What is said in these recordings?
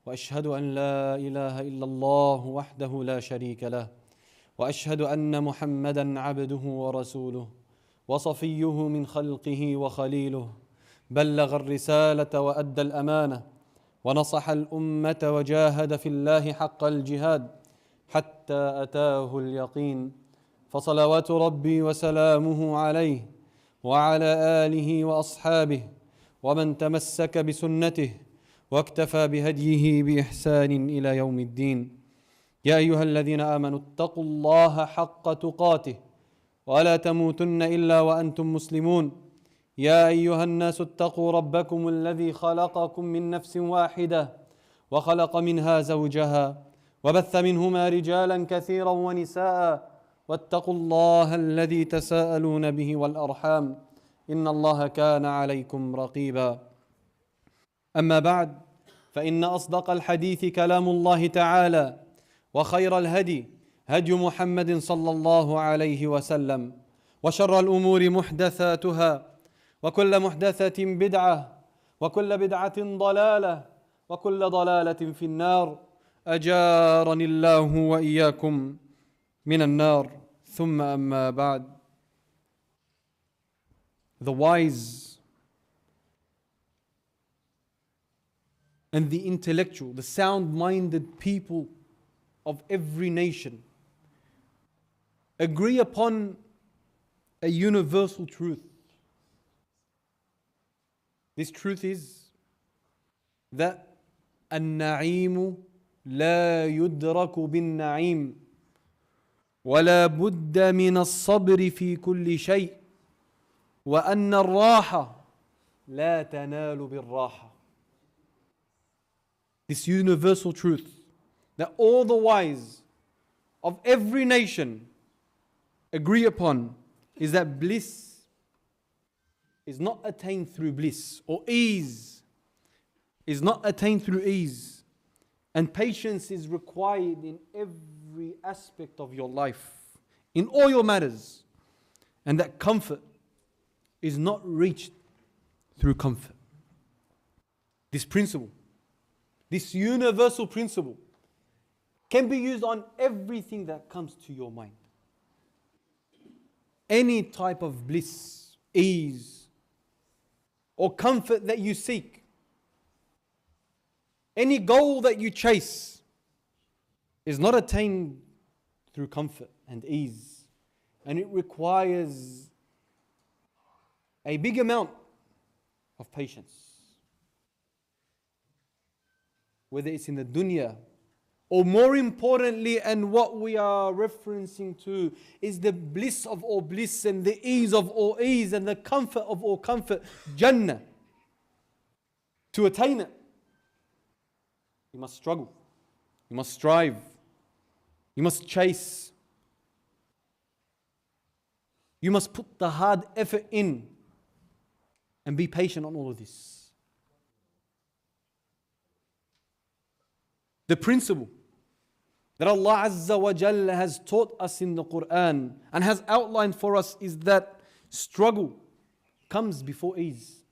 وأشهد أن لا إله إلا الله وحده لا شريك له وأشهد أن محمدا عبده ورسوله وصفيه من خلقه وخليله بلغ الرسالة وأدى الأمانة ونصح الأمة وجاهد في الله حق الجهاد حتى أتاه اليقين فصلوات ربي وسلامه عليه وعلى آله وأصحابه ومن تمسك بسنته واكتفى بهديه بإحسان إلى يوم الدين. يا أيها الذين آمنوا اتقوا الله حق تقاته ولا تموتن إلا وأنتم مسلمون. يا أيها الناس اتقوا ربكم الذي خلقكم من نفس واحدة وخلق منها زوجها وبث منهما رجالا كثيرا ونساء واتقوا الله الذي تساءلون به والأرحام إن الله كان عليكم رقيبا. أما بعد، فإن أصدق الحديث كلام الله تعالى وخير الهدي هدي محمد صلى الله عليه وسلم وشر الأمور محدثاتها وكل محدثة بدعة وكل بدعة ضلالة وكل ضلالة في النار أجارني الله وإياكم من النار. ثم أما بعد. The wise and the intellectual, the sound-minded people of every nation agree upon a universal truth. This truth is that النعيم لا يدرك بالنعيم ولا بد من الصبر في كل شيء وأن الراحة لا تنال بالراحة. This universal truth that all the wise of every nation agree upon is that bliss is not attained through bliss, or ease is not attained through ease, and patience is required in every aspect of your life, in all your matters, and that comfort is not reached through comfort. This principle, this universal principle, can be used on everything that comes to your mind. Any type of bliss, ease, or comfort that you seek, any goal that you chase, is not attained through comfort and ease, and it requires a big amount of patience. Whether it's in the dunya, or more importantly, and what we are referencing to is the bliss of all bliss and the ease of all ease and the comfort of all comfort, Jannah. To attain it, you must struggle, you must strive, you must chase, you must put the hard effort in and be patient on all of this. The principle that Allah Azza wa Jalla has taught us in the Quran and has outlined for us is that struggle comes before ease.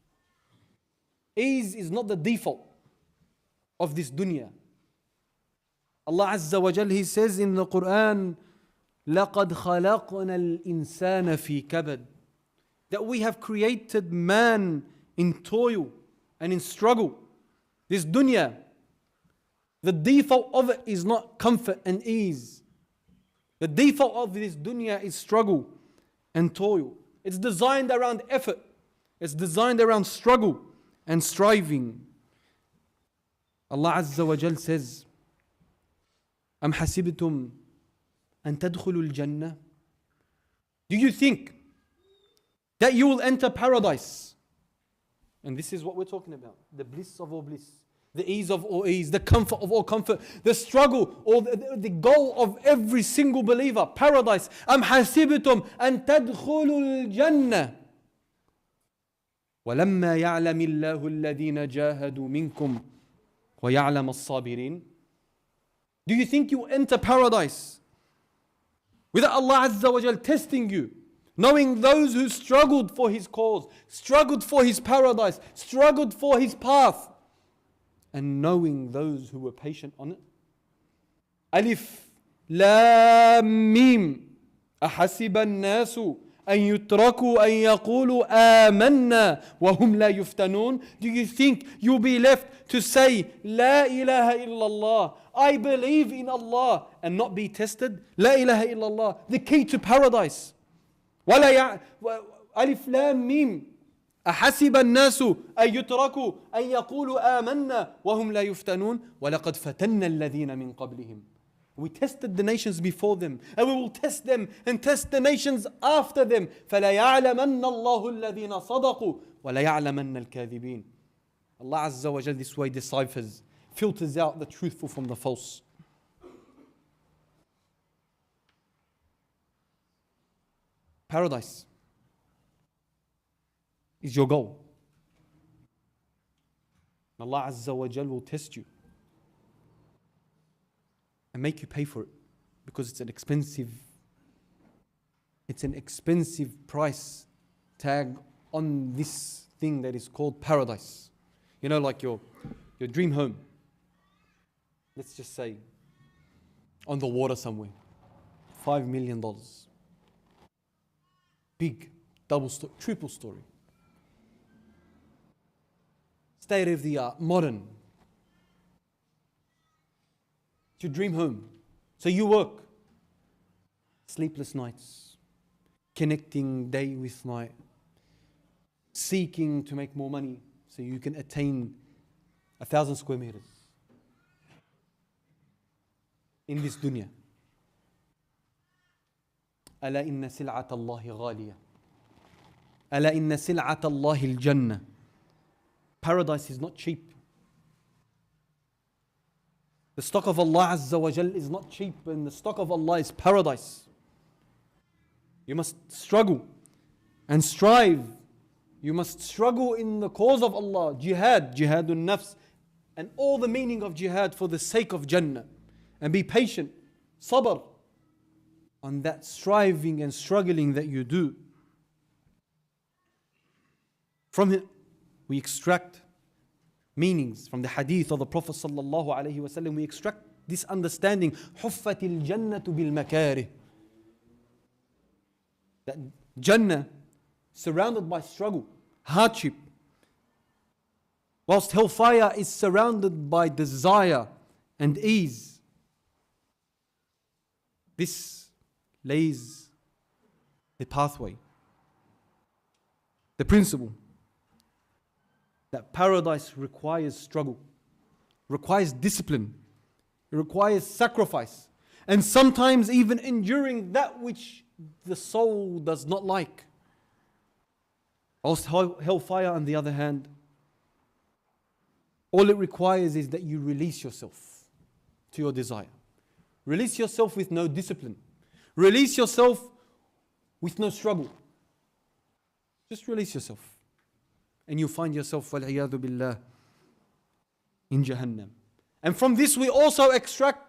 Ease is not the default of this dunya. Allah Azza wa Jalla, He says in the Quran, لَقَدْ خَلَقْنَا الْإِنسَانَ فِي كَبَدٍ, that we have created man in toil and in struggle. This dunya, the default of it is not comfort and ease. The default of this dunya is struggle and toil. It's designed around effort. It's designed around struggle and striving. Allah Azza wa Jal says, أَمْ حَسِبْتُمْ أَن تَدْخُلُوا الْجَنَّةِ, do you think that you will enter paradise? And this is what we're talking about. The bliss of all bliss, the ease of all ease, the comfort of all comfort, the struggle or the goal of every single believer, paradise. أَمْ حَسِبْتُمْ أَن تَدْخُلُوا الْجَنَّةِ وَلَمَّا يَعْلَمِ اللَّهُ الَّذِينَ جَاهَدُوا مِنْكُمْ وَيَعْلَمَ الصَّابِرِينَ. Do you think you enter paradise without Allah Azza wa Jal testing you, knowing those who struggled for His cause, struggled for His paradise, struggled for His path, and knowing those who were patient on it. Alif Lam Mim. أحسب الناس أن يتركوا أن يقولوا آمنا وهم لا يفتنون. Do you think you'll be left to say لا إله إلا الله, I believe in Allah, and not be tested? لا إله إلا الله, the key to paradise. ألف لام ميم أحسب الناس أن يتركوا أن يقولوا آمنا وهم لا يفتنون ولقد فتنا الذين من قبلهم. We tested the nations before them, and we will test them and test the nations after them. فَلَيَعْلَمَنَّ اللَّهُ الَّذِينَ صَدَقُوا وَلَيَعْلَمَنَّ الْكَاذِبِينَ. Allah Azza wa Jal this way deciphers, filters out the truthful from the false. Paradise is your goal. Allah Azza wa Jal will test you and make you pay for it, because it's an expensive price tag on this thing that is called paradise. You know, like your dream home, let's just say on the water somewhere, $5 million, big, triple story, state of the art, modern. It's your dream home. So you work, sleepless nights, connecting day with night, seeking to make more money so you can attain 1,000 square meters in this dunya. ألا إن سلعة الله غالية. ألا إن سلعة الله الجنة. Paradise is not cheap. The stock of Allah Azza wa Jal is not cheap, and the stock of Allah is paradise. You must struggle and strive. You must struggle in the cause of Allah. Jihad, jihadun nafs, and all the meaning of jihad for the sake of Jannah. And be patient, sabr, on that striving and struggling that you do. From it, we extract meanings from the hadith of the Prophet sallallahu alaihi wasallam. We extract this understanding. حُفَّتِ الْجَنَّةُ بِالْمَكَارِهِ. That Jannah surrounded by struggle, hardship, whilst hellfire is surrounded by desire and ease. This lays the pathway, the principle that paradise requires struggle, requires discipline, it requires sacrifice, and sometimes even enduring that which the soul does not like. Whilst hellfire, on the other hand, all it requires is that you release yourself to your desire. Release yourself with no discipline. Release yourself with no struggle. Just release yourself. And you find yourself, وَالْعِيَاذُ بِاللَّهِ, in Jahannam. And from this we also extract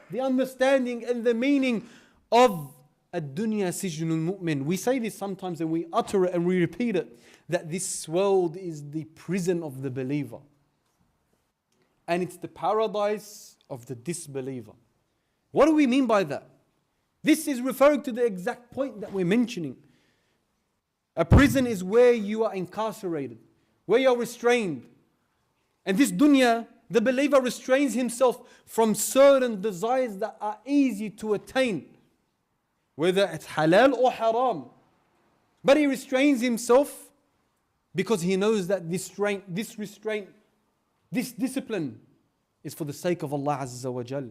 the understanding and the meaning of الدنيا سجن المؤمن. We say this sometimes and we utter it and we repeat it, that this world is the prison of the believer. And it's the paradise of the disbeliever. What do we mean by that? This is referring to the exact point that we're mentioning. A prison is where you are incarcerated, where you are restrained. And this dunya, the believer restrains himself from certain desires that are easy to attain, whether it's halal or haram. But he restrains himself because he knows that this restraint, this discipline is for the sake of Allah Azza wa Jal.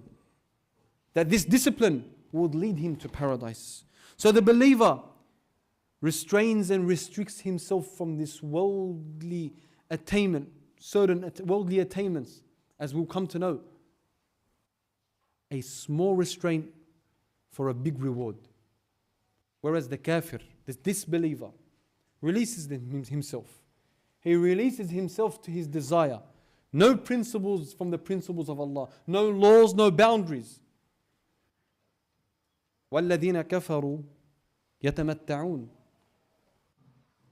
That this discipline would lead him to paradise. So the believer restrains and restricts himself from this worldly attainment, certain worldly attainments, as we'll come to know. A small restraint for a big reward. Whereas the kafir, this disbeliever, releases himself. He releases himself to his desire. No principles from the principles of Allah. No laws, no boundaries. وَالَّذِينَ كَفَرُوا يَتَمَتَّعُونَ.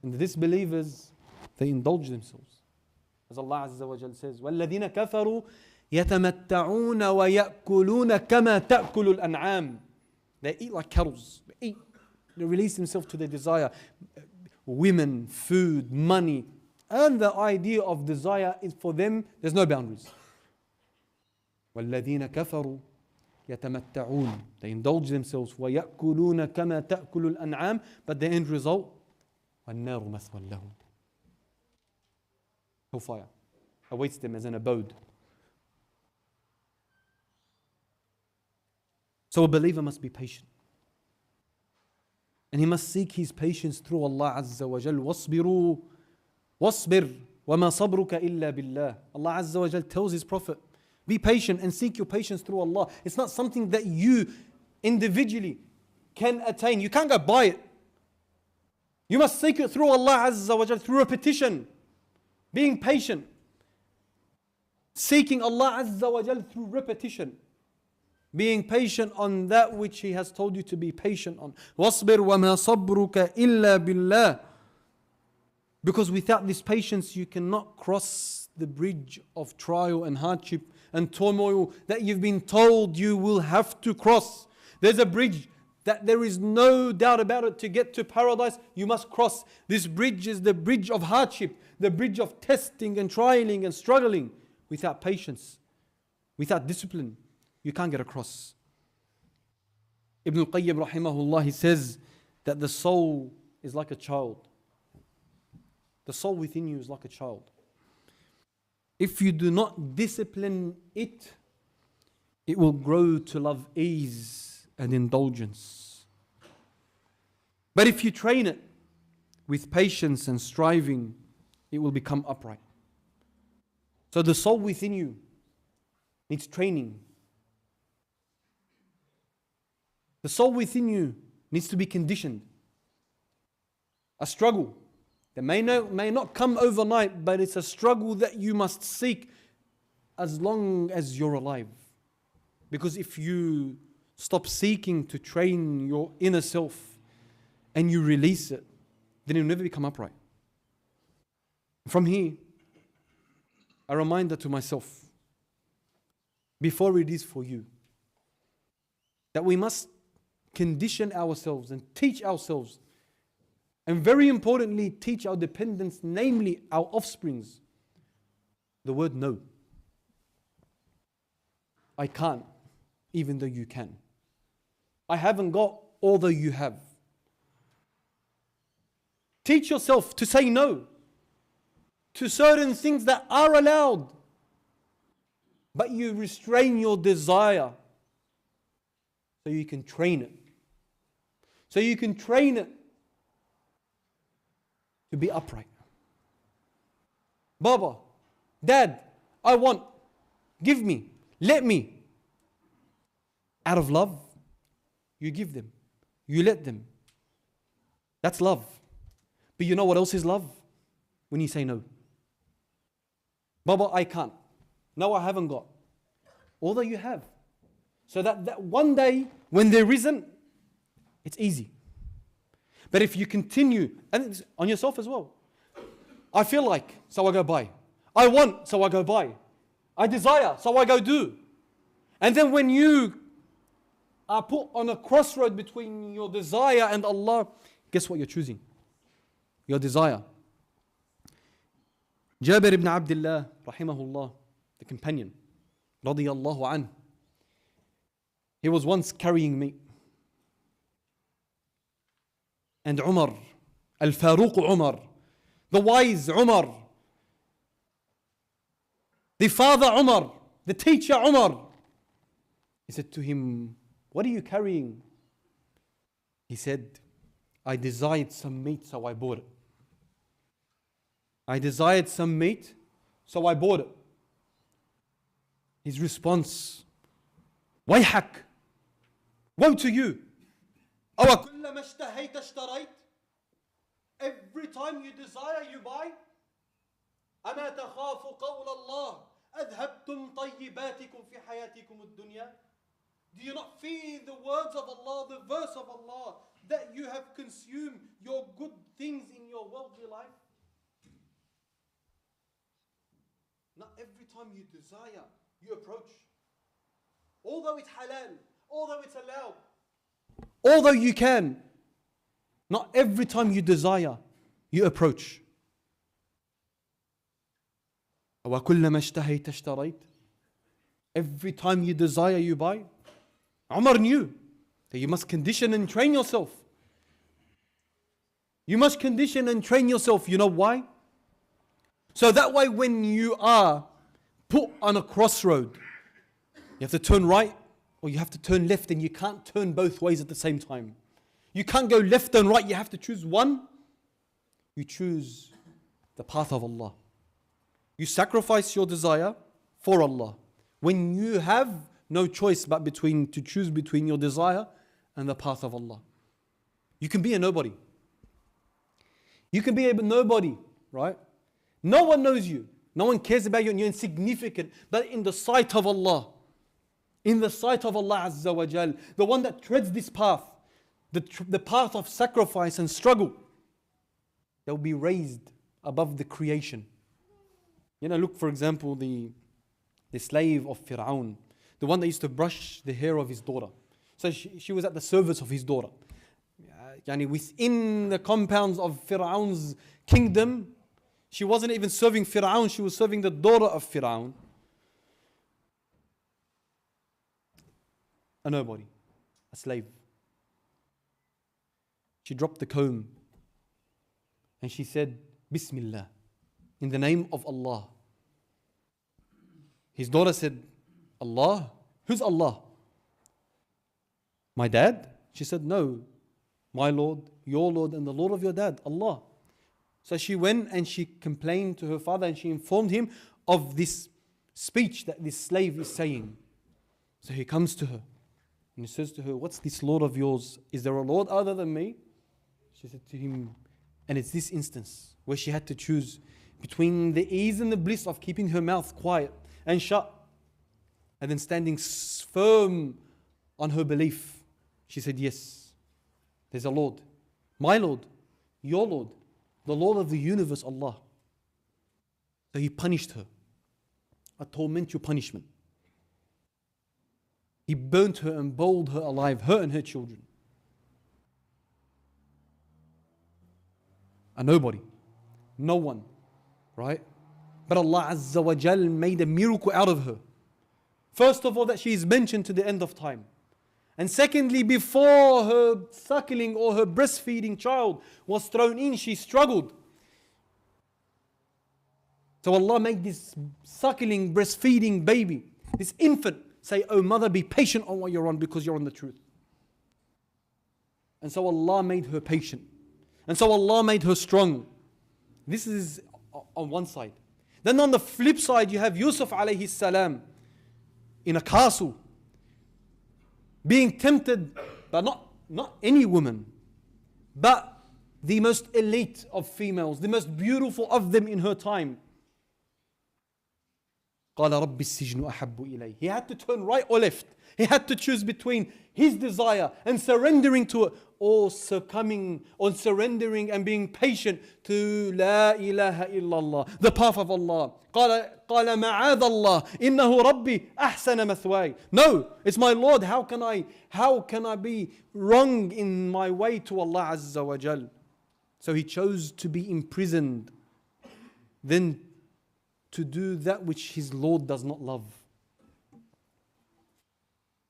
And the disbelievers, they indulge themselves. As Allah Azza wa Jal says, وَالَّذِينَ كَفَرُوا يَتَمَتَّعُونَ وَيَأْكُلُونَ كَمَا تَأْكُلُ الْأَنْعَامِ. They eat like cattle. They eat. They release themselves to their desire. Women, food, money. And the idea of desire is for them, there's no boundaries. وَالَّذِينَ كَفَرُوا يَتَمَتَّعُونَ. They indulge themselves. وَيَأْكُلُونَ كَمَا تَأْكُلُ الْأَنْعَامِ. But the end result, وَالنَّارُ مَثْوًى لَهُمْ. Hellfire awaits them as an abode. So a believer must be patient. And he must seek his patience through Allah Azza wa Jal. وَاصْبِرُوا وَاصْبِرْ وَمَا صَبْرُكَ إِلَّا بِاللَّهِ. Allah Azza wa Jal tells His Prophet, be patient and seek your patience through Allah. It's not something that you individually can attain. You can't go buy it. You must seek it through Allah Azza wa Jal, through repetition. Being patient. Seeking Allah Azza wa Jal through repetition. Being patient on that which He has told you to be patient on. وَاصْبِرْ وَمَا صَبْرُكَ إِلَّا بِاللَّهِ. Because without this patience you cannot cross the bridge of trial and hardship and turmoil that you've been told you will have to cross. There's a bridge that there is no doubt about it. To get to paradise you must cross. This bridge is the bridge of hardship, the bridge of testing and trialing and struggling. Without patience, without discipline, you can't get across. Ibn al-Qayyim rahimahullah, he says that the soul is like a child. The soul within you is like a child. If you do not discipline it, it will grow to love ease and indulgence. But if you train it with patience and striving, it will become upright. So the soul within you needs training. The soul within you needs to be conditioned. A struggle that may not come overnight, but it's a struggle that you must seek as long as you're alive. Because if you stop seeking to train your inner self and you release it, then you'll never become upright. From here, a reminder to myself, before it is for you, that we must condition ourselves and teach ourselves, and very importantly, teach our dependents, namely our offsprings, the word no. I can't, even though you can. I haven't got, although you have. Teach yourself to say no to certain things that are allowed, but you restrain your desire so you can train it. So you can train it to be upright. Baba, Dad, I want, give me, let me. Out of love, you give them, you let them. That's love. But you know what else is love? When you say no. Baba, I can't. No, I haven't got. Although you have. So that one day, when there isn't, it's easy. But if you continue, and it's on yourself as well. I feel like, so I go buy. I want, so I go buy. I desire, so I go do. And then when you are put on a crossroad between your desire and Allah, guess what you're choosing? Your desire. Jabir ibn Abdullah, rahimahullah, the companion, radiyallahu anhu, he was once carrying meat. And Umar, Al-Faruq Umar, the wise Umar, the father Umar, the teacher Umar, he said to him, what are you carrying? He said, I desired some meat, so I bought it. I desired some meat, so I bought it. His response, وَيْحَكْ, woe to you. أَوَكُلَّمَا اشْتَهَيْتَ اشْتَرَيْتَ. Every time you desire, you buy. أَمَا تَخَافُ قَوْلَ اللَّهِ أَذْهَبْتُمْ طَيِّبَاتِكُمْ فِي حَيَاتِكُمُ الدُّنْيَا. Do you not fear the words of Allah, the verse of Allah, that you have consumed your good things in your worldly life? Not every time you desire, you approach. Although it's halal, although it's allowed, although you can, not every time you desire, you approach. وَكُلَّمَا اشْتَهَيْتَ اشْتَرَيْتَ. Every time you desire, you buy. Umar knew that you must condition and train yourself. You must condition and train yourself. You know why? So that way when you are put on a crossroad, you have to turn right or you have to turn left, and you can't turn both ways at the same time. You can't go left and right, you have to choose one. You choose the path of Allah. You sacrifice your desire for Allah. When you have no choice but to choose between your desire and the path of Allah. You can be a nobody. You can be a nobody, right? No one knows you. No one cares about you and you're insignificant. But in the sight of Allah, in the sight of Allah Azza wa Jal, the one that treads this path, the path of sacrifice and struggle, they will be raised above the creation. You know, look, for example, the slave of Fir'aun, the one that used to brush the hair of his daughter. So she was at the service of his daughter. Within the compounds of Fir'aun's kingdom, she wasn't even serving Fir'aun, she was serving the daughter of Fir'aun. A nobody, a slave. She dropped the comb and she said, Bismillah, in the name of Allah. His daughter said, Allah? Who's Allah? My dad? She said, no, my Lord, your Lord, and the Lord of your dad, Allah. So she went and she complained to her father and she informed him of this speech that this slave is saying. So he comes to her and he says to her, what's this Lord of yours? Is there a Lord other than me? She said to him, and it's this instance where she had to choose between the ease and the bliss of keeping her mouth quiet and shut, and then standing firm on her belief. She said, yes, there's a Lord, my Lord, your Lord, the Lord of the universe, Allah. So he punished her, a tormentuous punishment. He burnt her and boiled her alive, her and her children. A nobody, no one, right? But Allah Azza wa Jal made a miracle out of her. First of all, that she is mentioned to the end of time. And secondly, before her suckling or her breastfeeding child was thrown in, she struggled. So Allah made this suckling, breastfeeding baby, this infant, say, oh mother, be patient on what you're on because you're on the truth. And so Allah made her patient. And so Allah made her strong. This is on one side. Then on the flip side, you have Yusuf alayhi salam in a castle, being tempted by not any woman, but the most elite of females, the most beautiful of them in her time. قال رب السجن أحب إلي. He had to turn right or left. He had to choose between his desire and surrendering to it, or succumbing, or surrendering and being patient to La ilaha illallah, the path of Allah. قال معاذ الله إنه ربي أحسن مثواي. No, it's my Lord. How can I be wrong in my way to Allah Azza wa Jal? So he chose to be imprisoned, then to do that which his Lord does not love.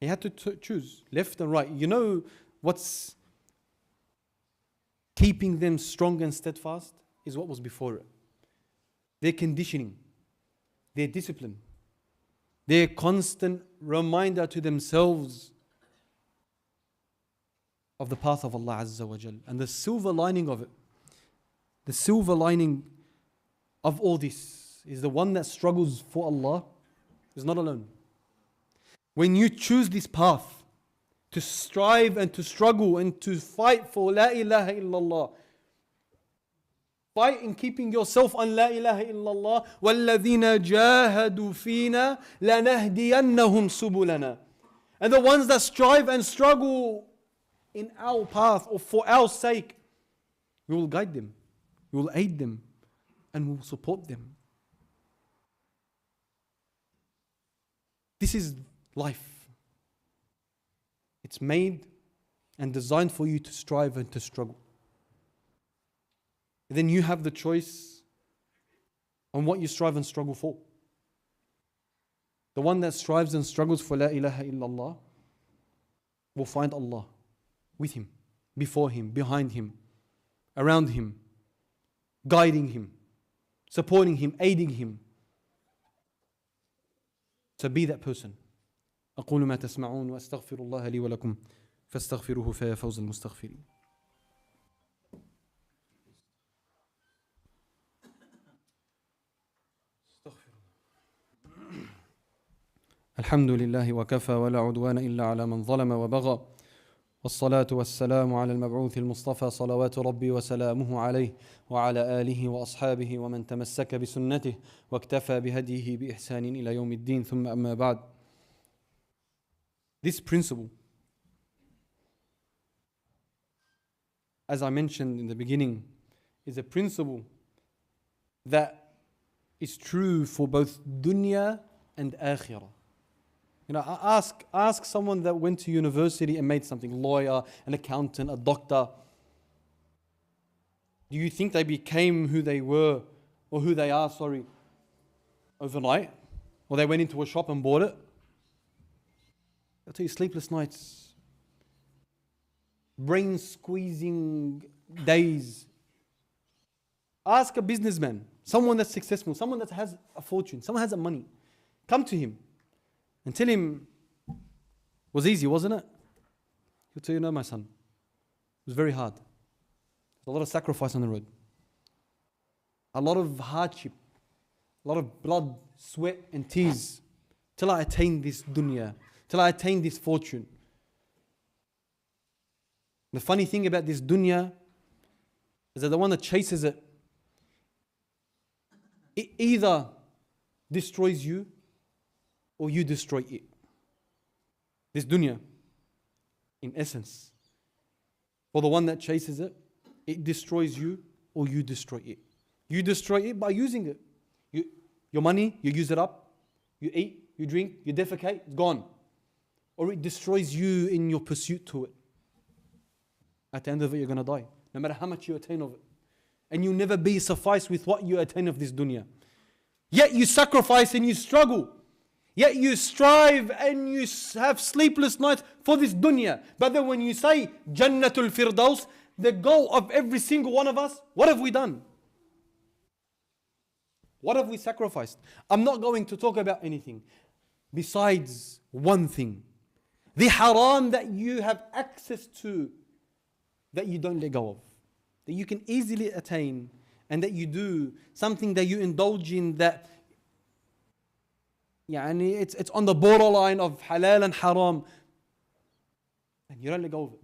He had to choose left and right. You know what's keeping them strong and steadfast is what was before it. Their conditioning, their discipline, their constant reminder to themselves of the path of Allah Azza wa Jal. And the silver lining of it, the silver lining of all this is the one that struggles for Allah is not alone. When you choose this path to strive and to struggle and to fight for La ilaha illallah, fight in keeping yourself on La ilaha illallah, وَالَّذِينَ جَاهَدُوا فِينَا لَنَهْدِيَنَّهُمْ سُبُلَنَا. And the ones that strive and struggle in our path or for our sake, we will guide them, we will aid them, and we will support them. This is life. It's made and designed for you to strive and to struggle. Then you have the choice on what you strive and struggle for. The one that strives and struggles for La ilaha illallah will find Allah with him, before him, behind him, around him, guiding him, supporting him, aiding him. So be that person. أقول ما تسمعون وأستغفر الله لي ولكم فاستغفروه فيا فوز المستغفرين. الحمد لله وكفى ولا عدوان إلا على من ظلم وبغى والصلاة والسلام على المبعوث المصطفى صلوات ربي وسلامه عليه وعلى آله وأصحابه ومن تمسك بسنته واكتفى بهديه بإحسان إلى يوم الدين ثم أما بعد. This principle, as I mentioned in the beginning, is a principle that is true for both dunya and akhirah. You know, ask someone that went to university and made something, lawyer, an accountant, a doctor. Do you think they became who they were, or who they are, overnight? Or they went into a shop and bought it? I'll tell you, sleepless nights, brain-squeezing days. Ask a businessman, someone that's successful, someone that has a fortune, someone has money. Come to him and tell him, it was easy, wasn't it? He'll tell you, no, my son, it was very hard. There's a lot of sacrifice on the road. A lot of hardship, a lot of blood, sweat and tears till I attained this dunya, till I attained this fortune. The funny thing about this dunya is that the one that chases it, it either destroys you or you destroy it. This dunya, in essence, for the one that chases it, it destroys you or you destroy it. You destroy it by using it. Your money, you use it up. You eat, you drink, you defecate, it's gone. Or it destroys you in your pursuit to it. At the end of it, you're going to die, no matter how much you attain of it. And you'll never be sufficed with what you attain of this dunya. Yet you sacrifice and you struggle. Yet you strive and you have sleepless nights for this dunya. But then when you say Jannatul Firdaus, the goal of every single one of us, what have we done? What have we sacrificed? I'm not going to talk about anything besides one thing. The haram that you have access to, that you don't let go of, that you can easily attain, and that you do, something that you indulge in that it's on the borderline of halal and haram, and you don't let go of it.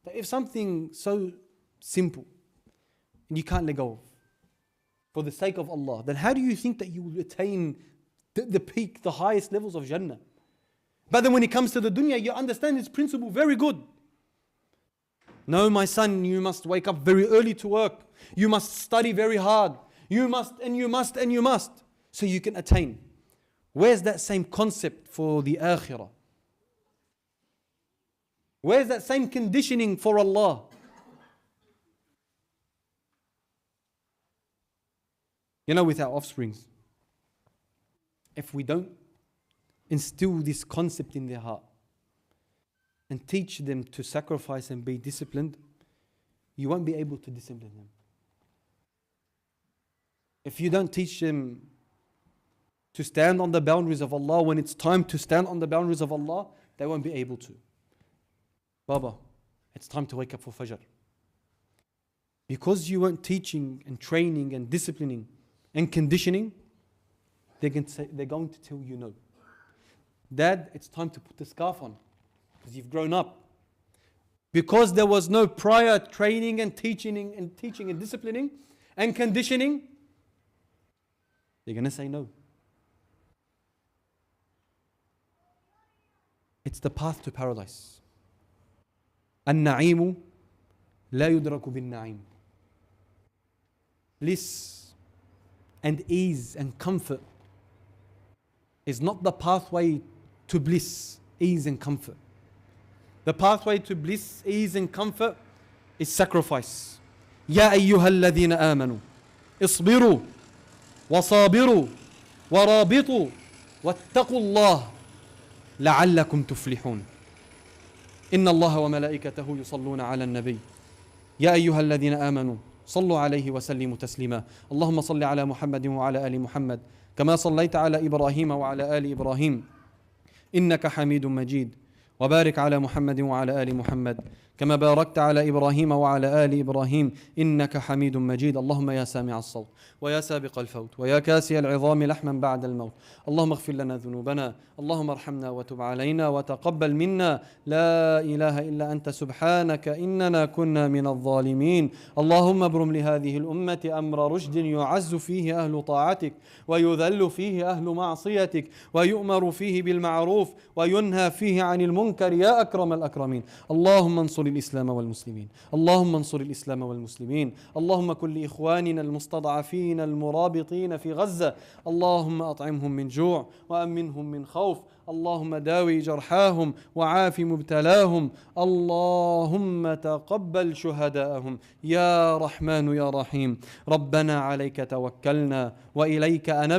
But if something so simple and you can't let go of for the sake of Allah, then how do you think that you will attain the peak, the highest levels of Jannah? But then when it comes to the dunya, you understand this principle very good. No, my son, you must wake up very early to work. You must study very hard. You must and you must and you must, so you can attain. Where's that same concept for the akhirah? Where's that same conditioning for Allah? You know, with our offsprings, if we don't instill this concept in their heart and teach them to sacrifice and be disciplined, you won't be able to discipline them. If you don't teach them to stand on the boundaries of Allah, when it's time to stand on the boundaries of Allah, they won't be able to. Baba, it's time to wake up for Fajr. Because you weren't teaching and training and disciplining and conditioning, they're going to tell you no. Dad, it's time to put the scarf on because you've grown up. Because there was no prior training and teaching and disciplining and conditioning, they're going to say no. It's the path to paradise. النعيم لا يدرك بالنعيم. Bliss and ease and comfort is not the pathway to bliss, ease and comfort. The pathway to bliss, ease and comfort is sacrifice. يا أيها الذين آمنوا اصبروا وصابروا ورابطوا واتقوا الله لعلكم تفلحون. إن الله وملائكته يصلون على النبي يا أيها الذين آمنوا صلوا عليه وسلموا تسليما. اللهم صل على محمد وعلى آل محمد كما صليت على إبراهيم وعلى آل إبراهيم إنك حميد مجيد. وبارك على محمد وعلى آل محمد كما باركت على إبراهيم وعلى آل إبراهيم إنك حميد مجيد. اللهم يا سامع الصوت ويا سابق الفوت ويا كاسي العظام لحما بعد الموت، اللهم اغفر لنا ذنوبنا، اللهم ارحمنا وتب علينا وتقبل منا. لا إله إلا أنت سبحانك إننا كنا من الظالمين. اللهم ابرم لهذه الأمة أمر رشد يعز فيه أهل طاعتك ويذل فيه أهل معصيتك ويؤمر فيه بالمعروف وينهى فيه عن المنكر يا أكرم الأكرمين. اللهم انصر الإسلام والمسلمين، اللهم انصر الإسلام والمسلمين. اللهم كن لإخواننا المستضعفين المرابطين في غزة، اللهم أطعمهم من جوع وأمنهم من خوف، اللهم داوي جرحاهم وعاف مبتلاهم، اللهم تقبل شهداءهم يا رحمن يا رحيم. ربنا عليك توكلنا وإليك أنبنا